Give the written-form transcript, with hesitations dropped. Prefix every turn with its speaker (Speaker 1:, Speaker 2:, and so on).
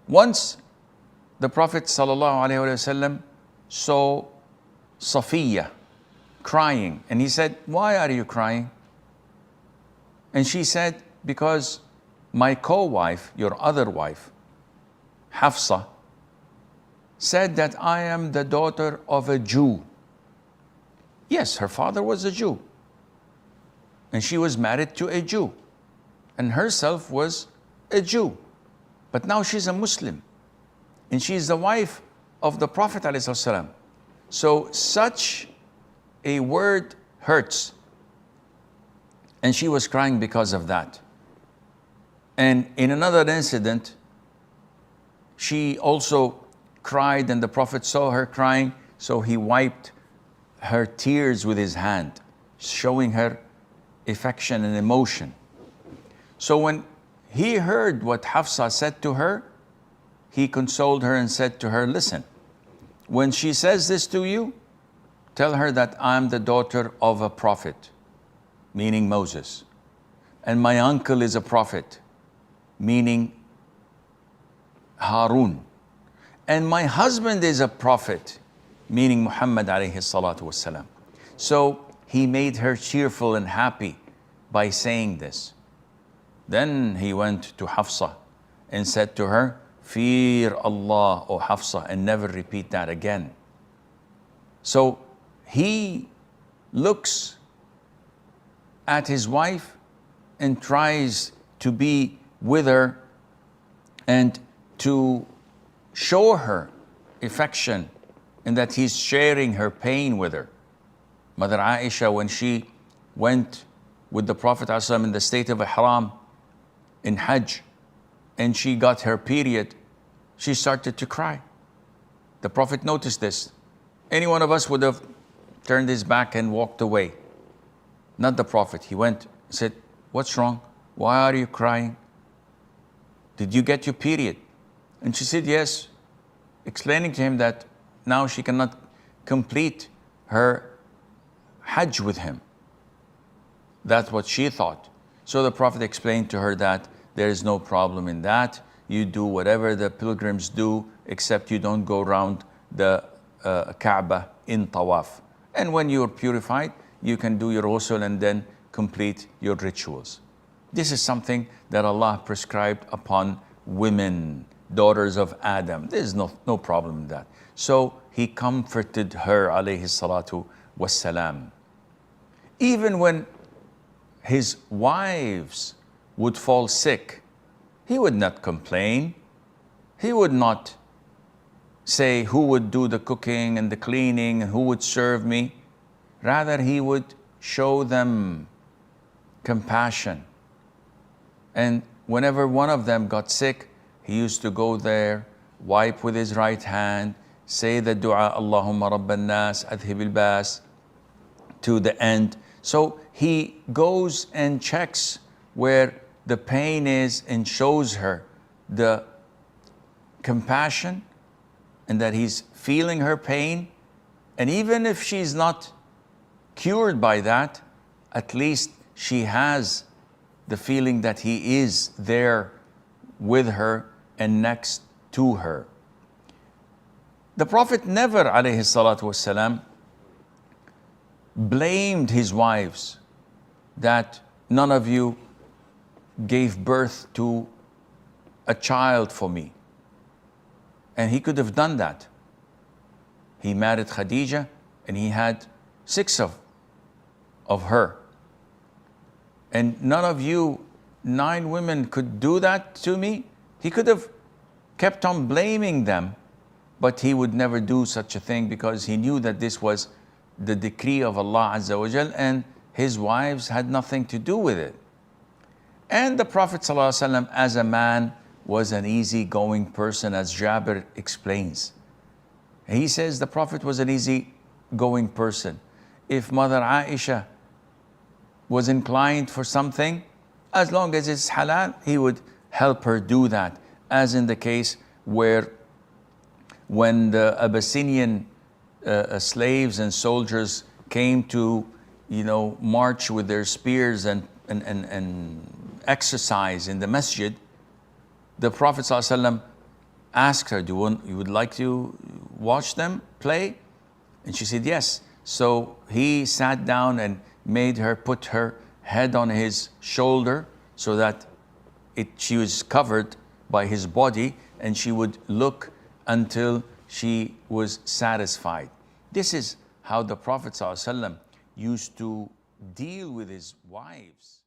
Speaker 1: Once the Prophet ﷺ saw Safiya crying, and he said, "Why are you crying?" And she said, "Because my co-wife, your other wife, Hafsa, said that I am the daughter of a Jew." Yes, her father was a Jew, and she was married to a Jew, and herself was a Jew. But now she's a Muslim, and she's the wife of the Prophet ﷺ. So such a word hurts. And she was crying because of that. And in another incident, she also cried, and the Prophet saw her crying, so he wiped her tears with his hand, showing her affection and emotion. So when he heard what Hafsa said to her, he consoled her and said to her, "Listen, when she says this to you, tell her that I'm the daughter of a prophet," meaning Moses, "and my uncle is a prophet," meaning Harun, "and my husband is a prophet," meaning Muhammad alayhi salatu wasalam. So he made her cheerful and happy by saying this. Then he went to Hafsa and said to her, "Fear Allah, O Hafsa, and never repeat that again." So he looks at his wife and tries to be with her and to show her affection and that he's sharing her pain with her. Mother Aisha, when she went with the Prophet ﷺ in the state of Ihram in Hajj, and she got her period, she started to cry. The Prophet noticed this. Any one of us would have turned his back and walked away. Not the Prophet. He went, said, "What's wrong? Why are you crying? Did you get your period?" And she said, "Yes," explaining to him that now she cannot complete her Hajj with him. That's what she thought. So the Prophet explained to her that there is no problem in that. You do whatever the pilgrims do, except you don't go around the Kaaba in tawaf. And when you're purified, you can do your ghusl and then complete your rituals. This is something that Allah prescribed upon women, daughters of Adam. There is no problem in that. So he comforted her, alayhi salatu wassalam. Even when his wives would fall sick, he would not complain. He would not say who would do the cooking and the cleaning and who would serve me. Rather, he would show them compassion. And whenever one of them got sick, he used to go there, wipe with his right hand, say the dua, Allahumma rabban nas, adhib al-bas, to the end. So he goes and checks where the pain is and shows her the compassion and that he's feeling her pain. And even if she's not cured by that, at least she has the feeling that he is there with her and next to her. The Prophet never, alayhi salatu wasalam, blamed his wives that none of you gave birth to a child for me. And he could have done that. He married Khadija and he had 6 of her. And none of you 9 women could do that to me. He could have kept on blaming them, but he would never do such a thing because he knew that this was the decree of Allah Azza wa Jal and his wives had nothing to do with it. And the Prophet ﷺ, as a man, was an easygoing person, as Jabir explains. He says the Prophet was an easygoing person. If Mother Aisha was inclined for something, as long as it's halal, he would help her do that. As in the case where when the Abyssinian slaves and soldiers came to, march with their spears and exercise in the masjid, the Prophet ﷺ asked her, you would like to watch them play? And she said, yes. So he sat down and made her put her head on his shoulder so that she was covered by his body, and she would look until she was satisfied. This is how the Prophet ﷺ used to deal with his wives.